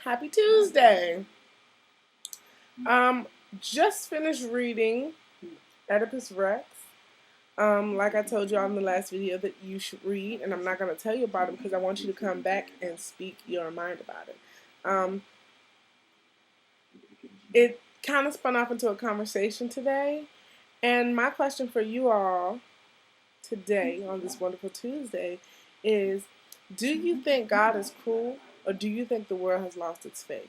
Happy Tuesday. Um, just finished reading Oedipus Rex. Like I told you on the last video that you should read, and I'm not going to tell you about it because I want you to come back and speak your mind about it. It kind of spun off into a conversation today, and my question for you all today on this wonderful Tuesday is, do you think God is cruel, or do you think the world has lost its faith?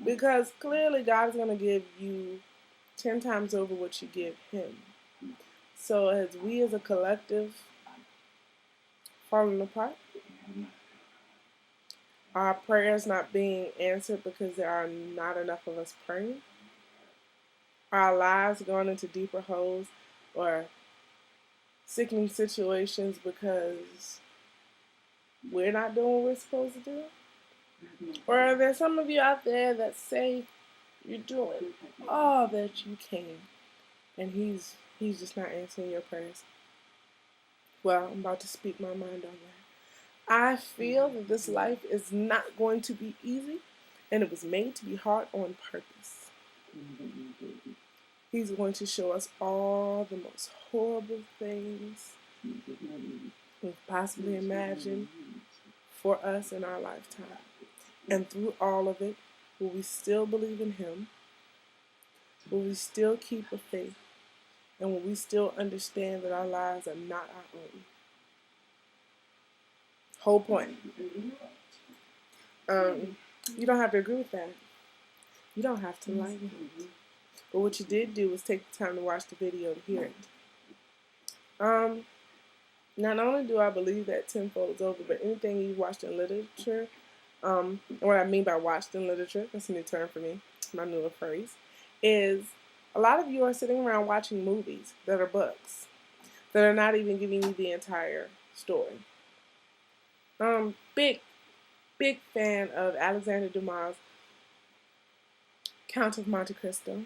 Because clearly God is going to give you 10 times over what you give him. So as we as a collective falling apart, our prayers not being answered because there are not enough of us praying, our lives going into deeper holes or sickening situations because we're not doing what we're supposed to do? Or are there some of you out there that say you're doing all that you can and he's just not answering your prayers? Well, I'm about to speak my mind on that. I feel that this life is not going to be easy, and it was made to be hard on purpose. He's going to show us all the most horrible things we could possibly imagine for us in our lifetime. And through all of it, will we still believe in him? Will we still keep the faith? And will we still understand that our lives are not our own? Whole point. You don't have to agree with that. You don't have to like it. But what you did do was take the time to watch the video to hear it. Not only do I believe that tenfold is over, but anything you've watched in literature, and what I mean by watched in literature, that's a new term for me, my newer phrase, is a lot of you are sitting around watching movies that are books, that are not even giving you the entire story. Big fan of Alexander Dumas' Count of Monte Cristo.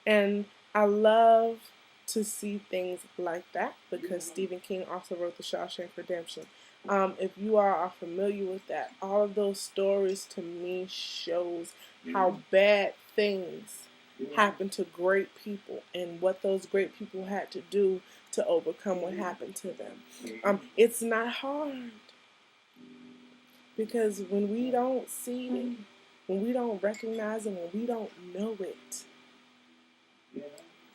And I love to see things like that because Stephen King also wrote The Shawshank Redemption. If you are familiar with that, all of those stories to me shows how bad things happen to great people and what those great people had to do to overcome what happened to them. It's not hard because when we don't see it, when we don't recognize it, when we don't know it,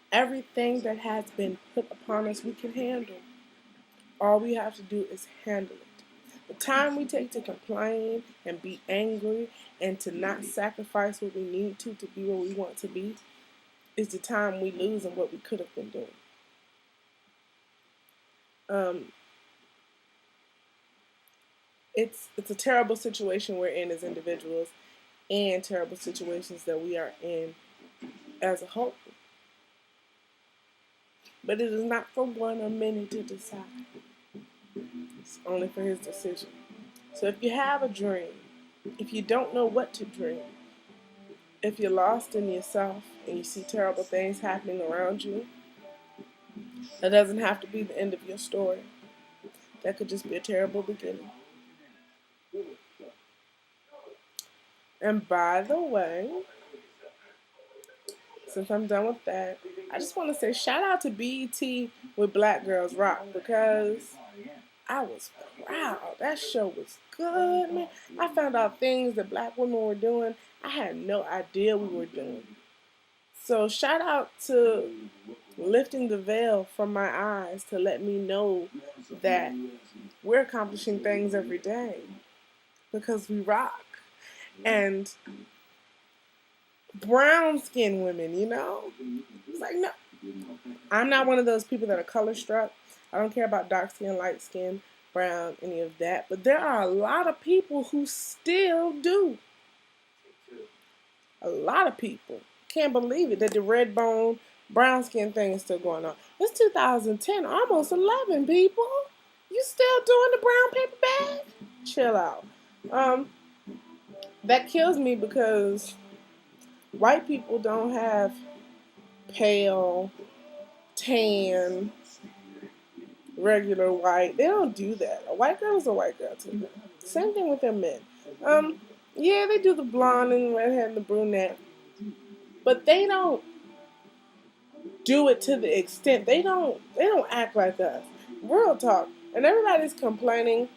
everything that has been put upon us, we can handle. All we have to do is handle it. The time we take to complain and be angry and to not sacrifice what we need to be where we want to be is the time we lose and what we could have been doing. It's a terrible situation we're in as individuals and terrible situations that we are in as a whole. But it is not for one or many to decide. It's only for his decision. So if you have a dream, if you don't know what to dream, if you're lost in yourself and you see terrible things happening around you, that doesn't have to be the end of your story. That could just be a terrible beginning. And by the way, since I'm done with that, I just want to say shout out to BET with Black Girls Rock because I was proud. That show was good, man. I found out things that black women were doing I had no idea we were doing. So shout out to lifting the veil from my eyes to let me know that we're accomplishing things every day because we rock. And brown skinned women, you know? It's like, no. I'm not one of those people that are color struck. I don't care about dark skin, light skin, brown, any of that. But there are a lot of people who still do. A lot of people. Can't believe it that the red bone, brown skin thing is still going on. It's 2010, almost 11, people. You still doing the brown paper bag? Chill out. That kills me because white people don't have pale, tan, regular white. They don't do that. A white girl is a white girl too. Same thing with their men. Yeah, they do the blonde and redhead and the brunette. But they don't do it to the extent. They don't act like us. Real talk. And everybody's complaining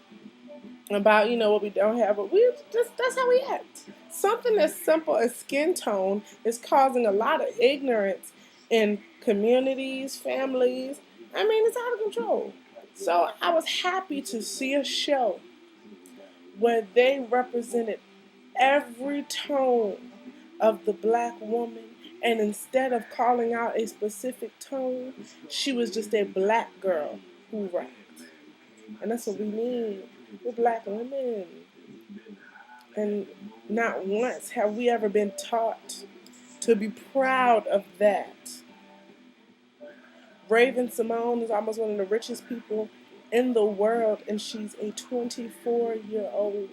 about, what we don't have, but we just that's how we act. Something as simple as skin tone is causing a lot of ignorance in communities, families. I mean, it's out of control. So I was happy to see a show where they represented every tone of the black woman, and instead of calling out a specific tone, she was just a black girl who rocked. And that's what we need. We're black women. And not once have we ever been taught to be proud of that. Raven Simone is almost one of the richest people in the world, and she's a 24-year-old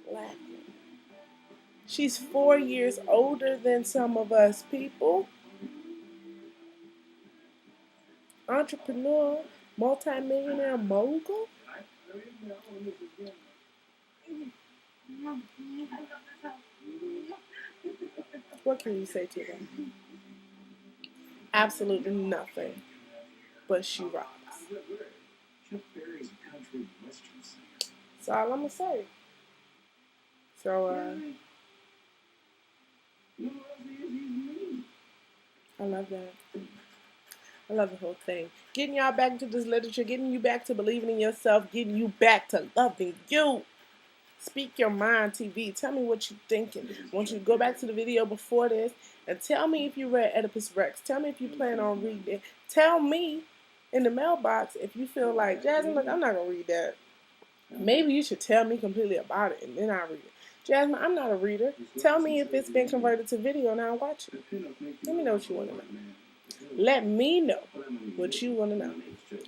black woman. She's 4 years older than some of us people. Entrepreneur, multimillionaire, mogul. What can you say to that? Absolutely nothing. But she rocks. That's all I'm going to say. So, I love that. I love the whole thing. Getting y'all back into this literature, getting you back to believing in yourself, getting you back to loving you. Speak Your Mind TV. Tell me what you're thinking. I want you to go back to the video before this and tell me if you read Oedipus Rex. Tell me if you plan on reading it. Tell me in the mailbox if you feel like, Jasmine, look, I'm not going to read that. Maybe you should tell me completely about it and then I'll read it. Jasmine, I'm not a reader. Tell me if it's been converted to video and I'll watch it. Let me know what you want to know. Let me know what you want to know.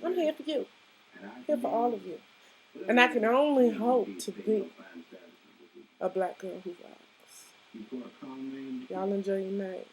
I'm here for you. Here for all of you. And I can only hope to be a black girl who rocks. Y'all enjoy your night.